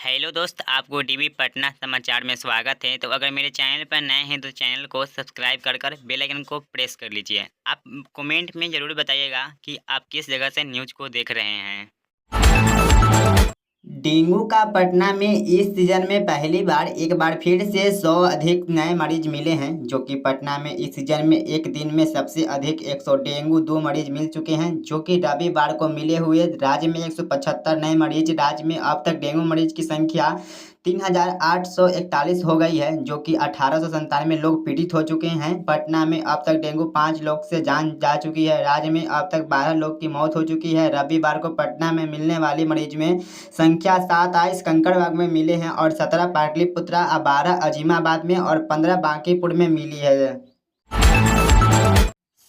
Hello दोस्त, आपको dB Patna समाचार में स्वागत है। तो अगर मेरे चैनल पर नए हैं तो चैनल को सब्सक्राइब कर बेल आइकन को प्रेस कर लीजिए। आप कमेंट में ज़रूर बताइएगा कि आप किस जगह से न्यूज़ को देख रहे हैं। डेंगू का पटना में इस सीजन में पहली बार एक बार फिर से 100 अधिक नए मरीज मिले हैं, जो कि पटना में इस सीजन में एक दिन में सबसे अधिक 100 डेंगू 2 मरीज मिल चुके हैं, जो कि रविवार को मिले हुए राज्य में 175 नए मरीज। राज्य में अब तक डेंगू मरीज की संख्या 3,841 हो गई है, जो कि 1897 लोग पीड़ित हो चुके हैं। पटना में अब तक डेंगू 5 लोग से जान जा चुकी है। राज्य में अब तक 12 लोग की मौत हो चुकी है। रविवार को पटना में मिलने वाली मरीज में संख्या 27 कंकड़बाग में मिले हैं और 17 पाटलिपुत्रा, 12 अजीमाबाद में और 15 बांकीपुर में मिली है।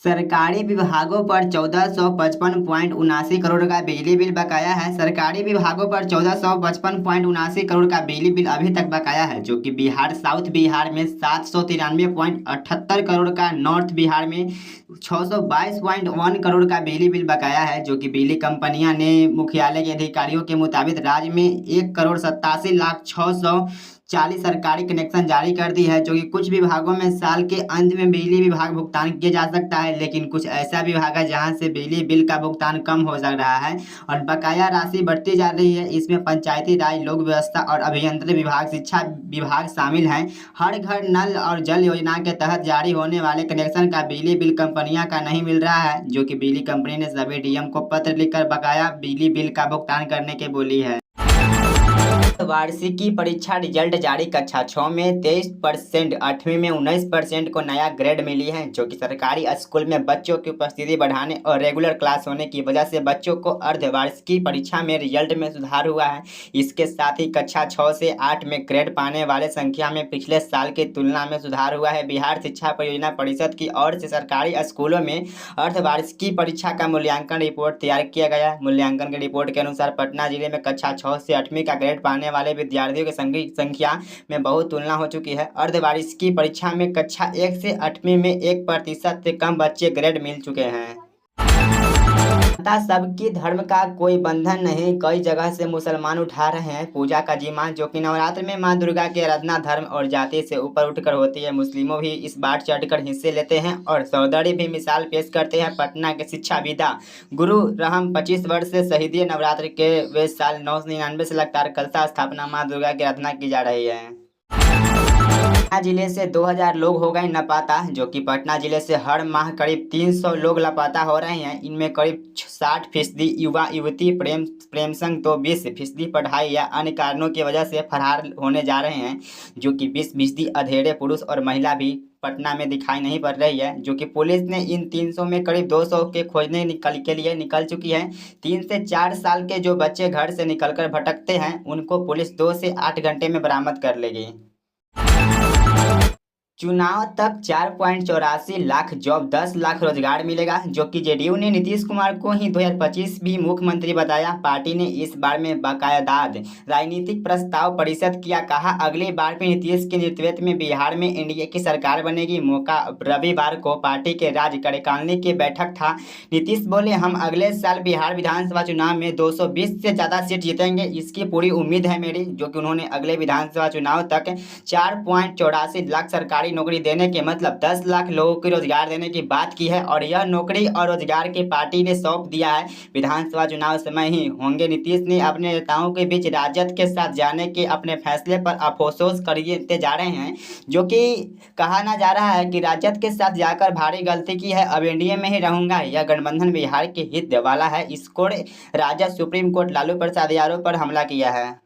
सरकारी विभागों पर 1455.79 करोड़ का बिजली बिल बकाया है। सरकारी विभागों पर 1455.79 करोड़ का बिजली बिल अभी तक बकाया है, जो कि बिहार साउथ बिहार में 793.78 करोड़ का, नॉर्थ बिहार में 622.1 करोड़ का बिजली बिल बकाया है, जो कि बिजली कंपनियां ने मुख्यालय के अधिकारियों के मुताबिक राज्य में 1,87,06,40 सरकारी कनेक्शन जारी कर दी है, जो कि कुछ विभागों में साल के अंत में बिजली विभाग भुगतान किया जा सकता है, लेकिन कुछ ऐसा विभाग है जहां से बिजली बिल का भुगतान कम हो सक रहा है और बकाया राशि बढ़ती जा रही है। इसमें पंचायती राज, लोक व्यवस्था और अभियंत्रण विभाग, शिक्षा विभाग शामिल हैं। हर घर नल और जल योजना के तहत जारी होने वाले कनेक्शन का बिजली बिल कंपनियां का नहीं मिल रहा है, जो कि बिजली कंपनी ने सभी डीएम को पत्र लिखकर बकाया बिजली बिल का भुगतान करने के बोली है। वार्षिकी परीक्षा रिजल्ट जारी। कक्षा 6 में 23%, 8वीं में 19% को नया ग्रेड मिली है, जो कि सरकारी स्कूल में बच्चों की उपस्थिति बढ़ाने और रेगुलर क्लास होने की वजह से बच्चों को अर्धवार्षिकी परीक्षा में रिजल्ट में सुधार हुआ है। इसके साथ ही कक्षा 6 से 8 में ग्रेड पाने वाले संख्या में पिछले साल की तुलना में सुधार हुआ है। बिहार शिक्षा परियोजना परिषद की ओर से सरकारी स्कूलों में अर्धवार्षिकी परीक्षा का मूल्यांकन रिपोर्ट तैयार किया गया। मूल्यांकन की रिपोर्ट के अनुसार पटना जिले में कक्षा 6 से 8वीं का ग्रेड पाने वाले विद्यार्थियों की संख्या में बहुत तुलना हो चुकी है। अर्धवार्षिकी परीक्षा में कक्षा 1 से 8वीं में 1% से कम बच्चे ग्रेड मिल चुके हैं। सबकी धर्म का कोई बंधन नहीं, कई जगह से मुसलमान उठा रहे हैं पूजा का जिम्मा, जो कि नवरात्र में मां दुर्गा की आराधना धर्म और जाति से ऊपर उठकर होती है। मुस्लिमों भी इस बार चढ़कर हिस्से लेते हैं और सौंदर्य भी मिसाल पेश करते हैं। पटना के शिक्षाविदा गुरु रहम 25 वर्ष से शहीदी नवरात्र के वे साल 999 से लगातार कलशा स्थापना मां दुर्गा की आराधना की जा रही है। पटना जिले से 2000 लोग हो गए लापता, जो कि पटना जिले से हर माह करीब 300 लोग लापता हो रहे हैं। इनमें करीब 60% युवा युवती, प्रेम संग तो 20% पढ़ाई या अन्य कारणों की वजह से फरार होने जा रहे हैं, जो कि 20% अधेड़े पुरुष और महिला भी पटना में दिखाई नहीं पड़ रही है, जो कि पुलिस ने इन 300 में करीब 200 के खोजने के लिए निकल चुकी है। 3 से 4 साल के जो बच्चे घर से निकलकर भटकते हैं उनको पुलिस 2 से 8 घंटे में बरामद कर लेगी। चुनाव तक 4.84 लाख जॉब, 10 लाख रोजगार मिलेगा, जो कि जेडीयू ने नीतीश कुमार को ही 2025 भी मुख्यमंत्री बताया। पार्टी ने इस बार में बाकायदाद राजनीतिक प्रस्ताव परिषद किया, कहा अगली बार भी नीतीश के नेतृत्व में बिहार में एनडीए की सरकार बनेगी। मौका रविवार को पार्टी के राज्य कार्यकारिणी की बैठक था। नीतीश बोले, हम अगले साल बिहार विधानसभा चुनाव में 220 से ज़्यादा सीट जीतेंगे, इसकी पूरी उम्मीद है मेरी, जो कि उन्होंने अगले विधानसभा चुनाव तक 4.84 लाख सरकारी नौकरी देने के मतलब 10 लाख लोगों को रोजगार देने की बात की है और यह नौकरी और रोजगार की पार्टी ने सौंप दिया है। विधानसभा चुनाव समय ही होंगे। नीतीश ने अपने नेताओं के बीच राजद के साथ जाने के अपने फैसले पर अफसोस करते जा रहे हैं, जो कि कहा ना जा रहा है कि राजद के साथ जाकर भारी गलती की है, अब एनडीए में ही रहूंगा। यह गठबंधन बिहार के हित वाला है। इसको राजद सुप्रीम कोर्ट लालू प्रसाद यादव पर हमला किया है।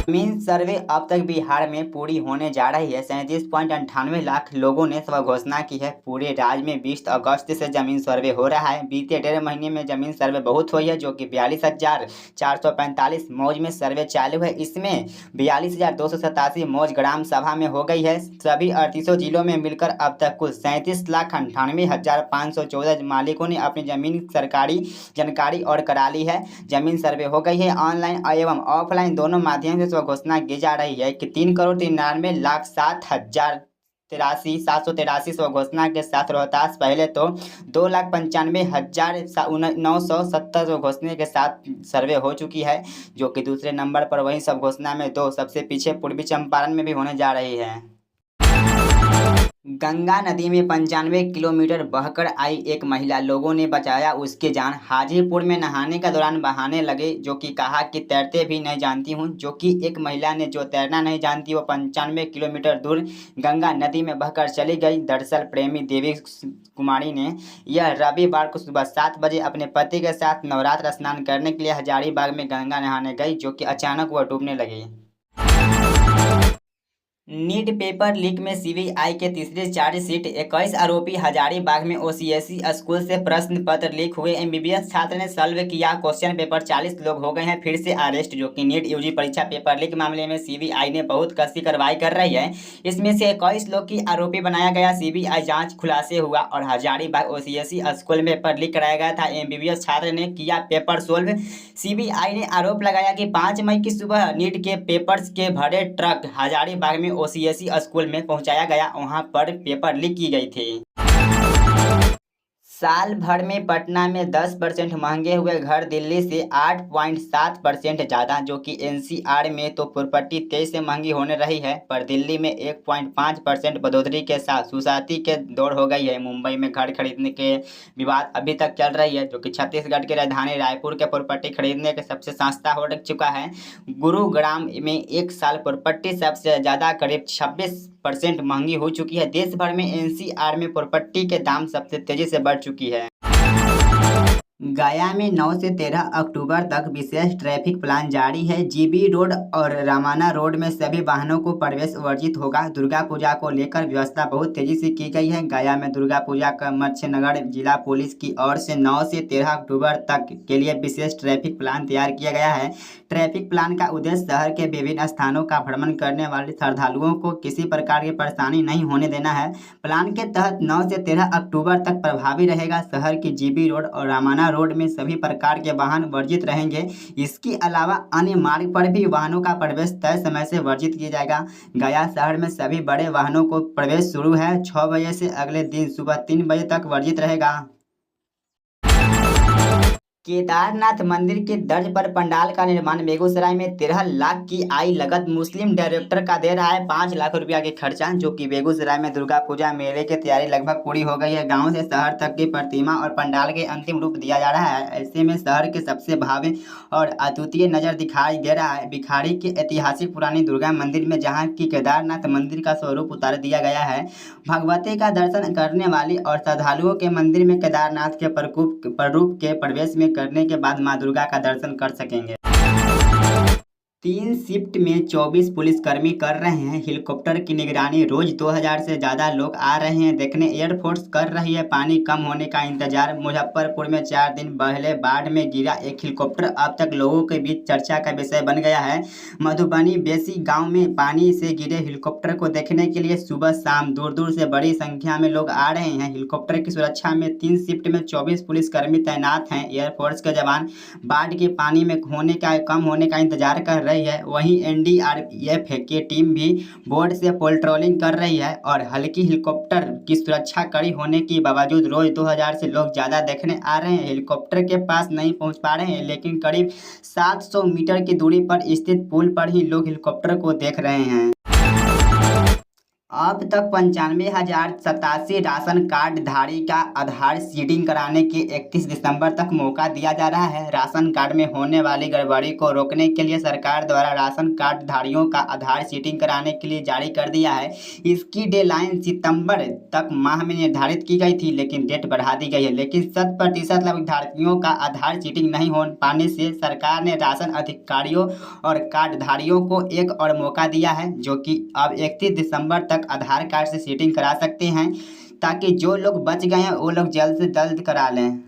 जमीन सर्वे अब तक बिहार में पूरी होने जा रही है। 37.98 लाख लोगों ने स्व घोषणा की है। पूरे राज्य में 20 अगस्त से जमीन सर्वे हो रहा है। बीते 1.5 महीने में जमीन सर्वे बहुत हुई है, जो कि 42,445 मौज में सर्वे चालू है। इसमें 42,287 मौज ग्राम सभा में हो गई है। सभी 38 जिलों में मिलकर अब तक कुल 37,98,514 मालिकों ने अपनी जमीन सरकारी जानकारी और करा ली है। जमीन सर्वे हो गई है। ऑनलाइन एवं ऑफलाइन दोनों माध्यम से घोषणा की जा रही है कि 3,93,07,000 7,93,783 घोषणा के साथ रोहतास पहले तो 2,95,970 घोषणा के साथ सर्वे हो चुकी है, जो कि दूसरे नंबर पर। वहीं सब घोषणा में 2 सबसे पीछे पूर्वी चंपारण में भी होने जा रही है। गंगा नदी में 95 किलोमीटर बहकर आई एक महिला, लोगों ने बचाया उसकी जान। हाजीपुर में नहाने के दौरान बहाने लगे, जो कि कहा कि तैरते भी नहीं जानती हूं। जो कि एक महिला ने जो तैरना नहीं जानती वो 95 किलोमीटर दूर गंगा नदी में बहकर चली गई। दरअसल प्रेमी देवी कुमारी ने यह रविवार को सुबह 7 बजे अपने पति के साथ नवरात्र स्नान करने के लिए हजारीबाग में गंगा नहाने गई, जो कि अचानक वह डूबने लगी। नीट पेपर लीक में सीबीआई के तीसरी चार्जशीट। 21 आरोपी हजारीबाग में ओसीएसी स्कूल से प्रश्न पत्र लीक हुए। एमबीबीएस छात्र ने सॉल्व किया क्वेश्चन पेपर। 40 लोग हो गए हैं फिर से अरेस्ट। जो कि नीट यूजी परीक्षा पेपर लीक मामले में सीबीआई ने बहुत कसी कार्रवाई कर रही है। इसमें से 21 लोग की आरोपी बनाया गया। सीबीआई जांच खुलासे हुआ और हजारीबाग ओसीएसी स्कूल में पेपर लीक कराया गया था। एमबीबीएस छात्र ने किया पेपर सोल्व। सीबीआई ने आरोप लगाया कि 5 मई की सुबह नीट के पेपर्स के भरे ट्रक हजारीबाग में ओसीएसी स्कूल में पहुंचाया गया, वहां पर पेपर लीक की गई थी। साल भर में पटना में 10% महंगे हुए घर, दिल्ली से 8.7% ज़्यादा। जो कि एनसीआर में तो प्रॉपर्टी 23 से महंगी होने रही है, पर दिल्ली में 1.5% बढ़ोतरी के साथ सुसाती के दौड़ हो गई है। मुंबई में घर खरीदने के विवाद अभी तक चल रही है, जो कि छत्तीसगढ़ की राजधानी रायपुर के प्रॉपर्टी खरीदने के सबसे सस्ता हो चुका है। गुरुग्राम में एक साल प्रॉपर्टी सबसे ज़्यादा करीब 26% महंगी हो चुकी है। देश भर में एनसीआर में प्रॉपर्टी के दाम सबसे तेजी से बढ़ चुकी है। गया में 9 से 13 अक्टूबर तक विशेष ट्रैफिक प्लान जारी है। जीबी रोड और रामाना रोड में सभी वाहनों को प्रवेश वर्जित होगा। दुर्गा पूजा को लेकर व्यवस्था बहुत तेजी से की गई है। गया में दुर्गा पूजा का मत्स्यनगर जिला पुलिस की ओर से 9 से 13 अक्टूबर तक के लिए विशेष ट्रैफिक प्लान तैयार किया गया है। ट्रैफिक प्लान का उद्देश्य शहर के विभिन्न स्थानों का भ्रमण करने वाले श्रद्धालुओं को किसी प्रकार की परेशानी नहीं होने देना है। प्लान के तहत 9 से 13 अक्टूबर तक प्रभावी रहेगा। शहर की जीबी रोड और रामाना रोड में सभी प्रकार के वाहन वर्जित रहेंगे। इसके अलावा अन्य मार्ग पर भी वाहनों का प्रवेश तय समय से वर्जित किया जाएगा। गया शहर में सभी बड़े वाहनों को प्रवेश शुरू है 6 बजे से अगले दिन सुबह 3 बजे तक वर्जित रहेगा। केदारनाथ मंदिर के तर्ज पर पंडाल का निर्माण। बेगूसराय में 13 लाख की आई लागत। मुस्लिम डायरेक्टर का दे रहा है 5 लाख रुपया के खर्चा। जो कि बेगूसराय में दुर्गा पूजा मेले की तैयारी लगभग पूरी हो गई है। गांव से शहर तक की प्रतिमा और पंडाल के अंतिम रूप दिया जा रहा है। ऐसे में शहर के सबसे भव्य और अद्वितीय नजर दिखाई दे रहा है भिखारी के ऐतिहासिक पुरानी दुर्गा मंदिर में, जहाँ की केदारनाथ मंदिर का स्वरूप उतार दिया गया है। भगवती का दर्शन करने वाली और श्रद्धालुओं के मंदिर में केदारनाथ के प्ररूप के प्रवेश में करने के बाद मां दुर्गा का दर्शन कर सकेंगे। 3 शिफ्ट में 24 पुलिसकर्मी कर रहे हैं हेलीकॉप्टर की निगरानी। रोज 2000 से ज़्यादा लोग आ रहे हैं देखने। एयरफोर्स कर रही है पानी कम होने का इंतजार। मुजफ्फरपुर में 4 दिन पहले बाढ़ में गिरा एक हेलीकॉप्टर अब तक लोगों के बीच चर्चा का विषय बन गया है। मधुबनी बेसी गांव में पानी से गिरे हेलीकॉप्टर को देखने के लिए सुबह शाम दूर दूर से बड़ी संख्या में लोग आ रहे हैं। हेलीकॉप्टर की सुरक्षा में 3 शिफ्ट में 24 पुलिसकर्मी तैनात हैं। एयरफोर्स के जवान बाढ़ के पानी में कम होने का इंतजार कर रहे है। वहीं एनडीआरएफ की टीम भी बोर्ड से पेट्रोलिंग कर रही है और हल्की हेलीकॉप्टर की सुरक्षा कड़ी होने के बावजूद रोज 2000 से लोग ज्यादा देखने आ रहे हैं। हेलीकॉप्टर के पास नहीं पहुंच पा रहे हैं, लेकिन करीब 700 मीटर की दूरी पर स्थित पुल पर ही लोग हेलीकॉप्टर को देख रहे हैं। अब तक 95,087 राशन कार्ड धारी का आधार सीडिंग कराने के 31 दिसंबर तक मौका दिया जा रहा है। राशन कार्ड में होने वाली गड़बड़ी को रोकने के लिए सरकार द्वारा राशन कार्ड धारियों का आधार सीडिंग कराने के लिए जारी कर दिया है। इसकी डेडलाइन सितंबर तक माह में निर्धारित की गई थी, लेकिन डेट बढ़ा दी गई है। लेकिन 100% लाभार्थियों का आधार सीडिंग नहीं हो पाने से सरकार ने राशन अधिकारियों और कार्डधारियों को एक और मौका दिया है, जो कि अब 31 दिसंबर तक आधार कार्ड से सीडिंग करा सकते हैं, ताकि जो लोग बच गए हैं वो लोग जल्द से जल्द करा लें।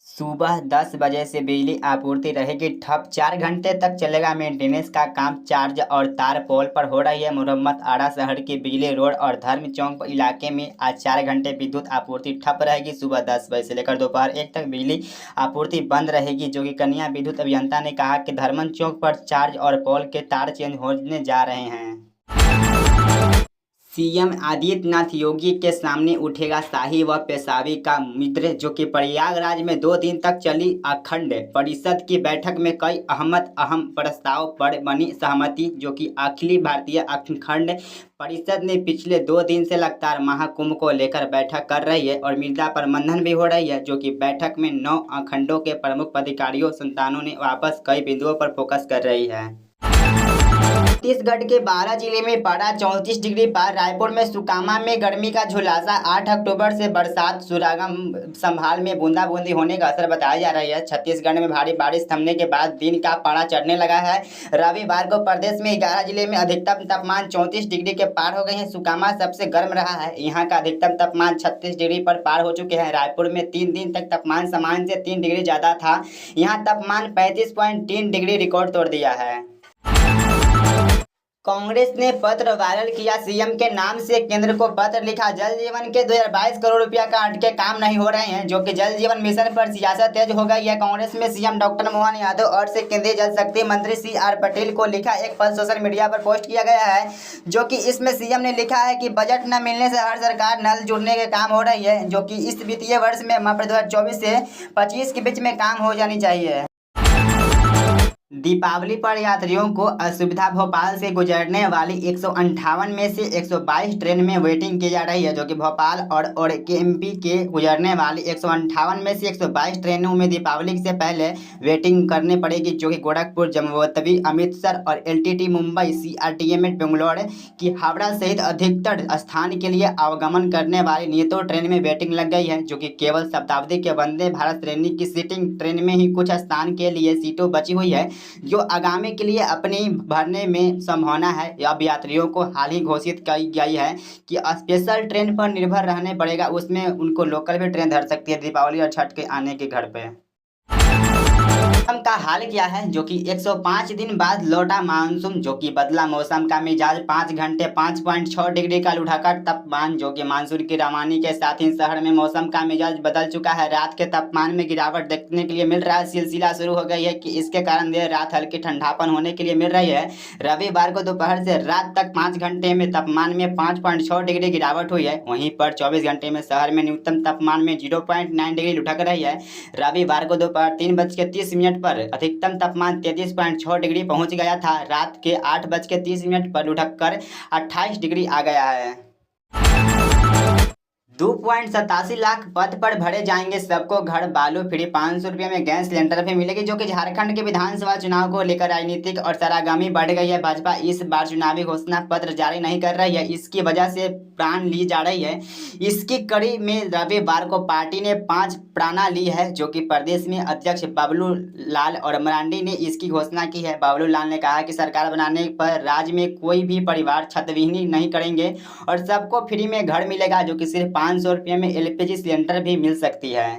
सुबह 10 बजे से बिजली आपूर्ति रहेगी ठप। 4 घंटे तक चलेगा मेंटेनेंस का काम। चार्ज और तार पोल पर हो रही है मुरम्मत। आरा शहर की बिजली रोड और धर्म चौक इलाके में आज 4 घंटे विद्युत आपूर्ति ठप रहेगी। सुबह 10 बजे से लेकर दोपहर 1 तक बिजली आपूर्ति बंद रहेगी। जो कि कन्या विद्युत अभियंता ने कहा कि धर्म चौक पर चार्ज और पोल के तार चेंज होने जा रहे हैं। सीएम आदित्यनाथ योगी के सामने उठेगा शाही व पेशावी का मुद्दे, जो कि प्रयागराज में 2 दिन तक चली अखंड परिषद की बैठक में कई अहम प्रस्ताव पर बनी सहमति, जो कि अखिल भारतीय अखंड परिषद ने पिछले 2 दिन से लगातार महाकुंभ को लेकर बैठक कर रही है और मृदा प्रबंधन भी हो रही है, जो कि बैठक में 9 अखंडों के प्रमुख अधिकारियों संस्थानों ने वापस कई बिंदुओं पर फोकस कर रही है। छत्तीसगढ़ के 12 जिले में पारा 34 डिग्री पार। रायपुर में सुकामा में गर्मी का झुलासा। 8 अक्टूबर से बरसात सुरागम संभाल में बूंदाबूंदी होने का असर बताया जा रहा है। छत्तीसगढ़ में भारी बारिश थमने के बाद दिन का पारा चढ़ने लगा है। रविवार को प्रदेश में 11 जिले में अधिकतम तापमान 34 डिग्री के पार हो गए हैं। सुकामा सबसे गर्म रहा है। यहाँ का अधिकतम तापमान 36 डिग्री पर पार हो चुके हैं। रायपुर में 3 दिन तक तापमान सामान्य से 3 डिग्री ज्यादा था। यहाँ तापमान 35.3 डिग्री रिकॉर्ड तोड़ दिया है। कांग्रेस ने पत्र वायरल किया। सीएम के नाम से केंद्र को पत्र लिखा। जल जीवन के 2022 करोड़ रुपया का अटके काम नहीं हो रहे हैं, जो कि जल जीवन मिशन पर सियासत तेज हो गई है। कांग्रेस में सीएम डॉक्टर मोहन यादव और से केंद्रीय जल शक्ति मंत्री CR पटेल को लिखा एक पत्र सोशल मीडिया पर पोस्ट किया गया है, जो कि इसमें सीएम ने लिखा है कि बजट न मिलने से हर सरकार नल जुड़ने के काम हो रही है, जो कि इस वित्तीय वर्ष में मात्र 2024 से 25 के बीच में काम हो जानी चाहिए। दीपावली पर यात्रियों को असुविधा। भोपाल से गुजरने वाली 158 में से 122 ट्रेन में वेटिंग की जा रही है, जो कि भोपाल और केएमपी के गुजरने वाली 158 में से 122 ट्रेनों में दीपावली से पहले वेटिंग करनी पड़ेगी, जो कि गोरखपुर, जम्मूतवी, अमृतसर और LTT मुंबई, CRTM बेंगलोर की हावड़ा सहित अधिकतर स्थान के लिए आवागमन करने वाली नियतों ट्रेन में वेटिंग लग गई है, जो कि केवल शताब्दी के वंदे भारत श्रेणी की सीटिंग ट्रेन में ही कुछ स्थान के लिए सीटों बची हुई है, जो आगामी के लिए अपनी भरने में संभावना है। अब यात्रियों को हाल ही घोषित की गई है कि स्पेशल ट्रेन पर निर्भर रहने पड़ेगा, उसमें उनको लोकल भी ट्रेन धर सकती है दीपावली और छठ के आने के घर पे। मौसम का हाल क्या है, जो कि 105 दिन बाद लौटा मानसून, जो कि बदला मौसम का मिजाज। 5 घंटे 5.6 डिग्री का लुढ़ाकर तापमान, जो कि मानसून की रवानी के साथ ही शहर में मौसम का मिजाज बदल चुका है। रात के तापमान में गिरावट देखने के लिए मिल रहा है। सिलसिला शुरू हो गई है कि इसके कारण देर रात हल्की ठंडापन होने के लिए मिल रही है। रविवार को दोपहर से रात तक 5 घंटे में तापमान में 5.6 डिग्री गिरावट हुई है। वहीं पर 24 घंटे में शहर में न्यूनतम तापमान में 0.9 डिग्री लुढ़क रही है। रविवार को दोपहर 3:30 पर अधिकतम तापमान 33.6 डिग्री पहुंच गया था। रात के 8:30 पर लुढ़ककर 28 डिग्री आ गया है। 2.87 लाख पद पर भरे जाएंगे सबको घर। बालू फ्री। 500 रुपये में गैस सिलेंडर भी मिलेगी, जो कि झारखंड के विधानसभा चुनाव को लेकर राजनीतिक और सरागामी बढ़ गई है। भाजपा इस बार चुनावी घोषणा पत्र जारी नहीं कर रही है, इसकी वजह से प्राण ली जा रही है। इसकी कड़ी में रविवार को पार्टी ने 5 प्राणा ली है, जो कि प्रदेश में अध्यक्ष बबलू लाल और मरांडी ने इसकी घोषणा की है। बबलू लाल ने कहा कि सरकार बनाने पर राज्य में कोई भी परिवार छतविहीन नहीं करेंगे और सबको फ्री में घर मिलेगा, जो कि सिर्फ 500 रुपये में LPG सिलेंडर भी मिल सकती है।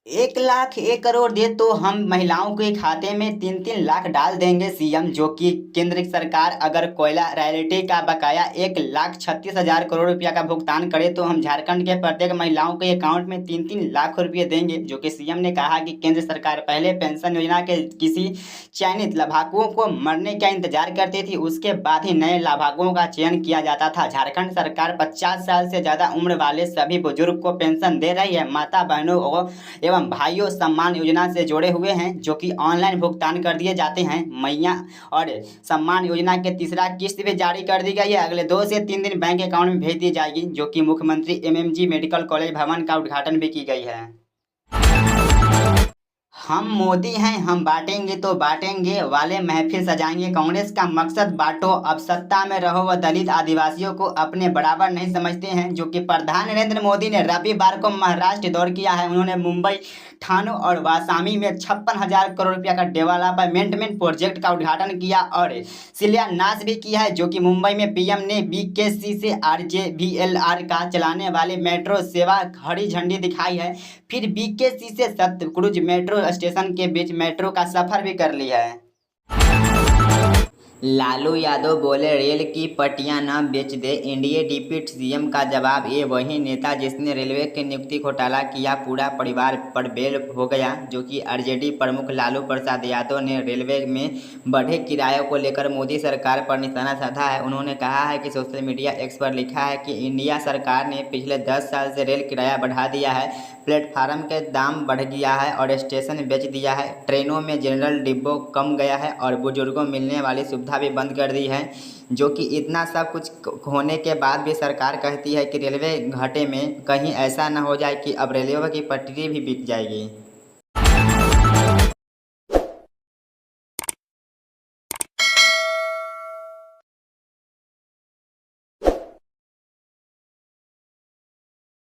1 लाख 1 करोड़ दे तो हम महिलाओं के खाते में 3-3 लाख डाल देंगे सीएम, जो कि केंद्र सरकार अगर कोयला रॉयल्टी का बकाया 1,36,000 करोड़ रुपया का भुगतान करे तो हम झारखंड के प्रत्येक महिलाओं के अकाउंट में 3-3 लाख रुपये देंगे, जो कि सीएम ने कहा कि केंद्र सरकार पहले पेंशन योजना के किसी चयनित लाभार्थियों को मरने का इंतजार करती थी, उसके बाद ही नए लाभार्थियों का चयन किया जाता था। झारखंड सरकार 50 साल से ज़्यादा उम्र वाले सभी बुजुर्ग को पेंशन दे रही है। माता बहनों एवं भाइयों सम्मान योजना से जुड़े हुए हैं, जो कि ऑनलाइन भुगतान कर दिए जाते हैं। मैया और सम्मान योजना के तीसरा किस्त भी जारी कर दी गई है। अगले 2 से 3 दिन बैंक अकाउंट में भेज दी जाएगी, जो कि मुख्यमंत्री MMG मेडिकल कॉलेज भवन का उद्घाटन भी की गई है। हम मोदी हैं, हम बांटेंगे तो बांटेंगे वाले महफिल सजाएंगे। कांग्रेस का मकसद बांटो, अब सत्ता में रहो। व दलित आदिवासियों को अपने बराबर नहीं समझते हैं, जो कि प्रधान नरेंद्र मोदी ने रविवार को महाराष्ट्र दौर किया है। उन्होंने मुंबई, ठाणे और वासामी में 56,000 करोड़ रुपया का डेवलपमेंट प्रोजेक्ट का उद्घाटन किया और शिलान्यास भी किया है, जो कि मुंबई में PM ने BKC से RJVLR का चलाने वाले मेट्रो सेवा हरी झंडी दिखाई है। फिर BKC से सतलुज मेट्रो स्टेशन के बीच मेट्रो का सफर भी कर लिया है। लालू यादव बोले रेल की पटरियां न बेच दे एनडीए डिप्टी सीएम का जवाब ये वही नेता जिसने रेलवे के नियुक्ति घोटाला किया पूरा परिवार पर बेल हो गया। जो कि आरजेडी प्रमुख लालू प्रसाद यादव ने रेलवे में बढ़े किरायों को लेकर मोदी सरकार पर निशाना साधा है। उन्होंने कहा है कि सोशल मीडिया एक्स पर लिखा है कि इंडिया सरकार ने पिछले 10 साल से रेल किराया बढ़ा दिया है, प्लेटफार्म के दाम बढ़ गया है और स्टेशन बेच दिया है, ट्रेनों में जनरल डिब्बों कम गया है और बुजुर्गों मिलने वाली सुविधा भी बंद कर दी है। जो कि इतना सब कुछ होने के बाद भी सरकार कहती है कि रेलवे घाटे में, कहीं ऐसा ना हो जाए कि अब रेलवे की पटरी भी बिक जाएगी।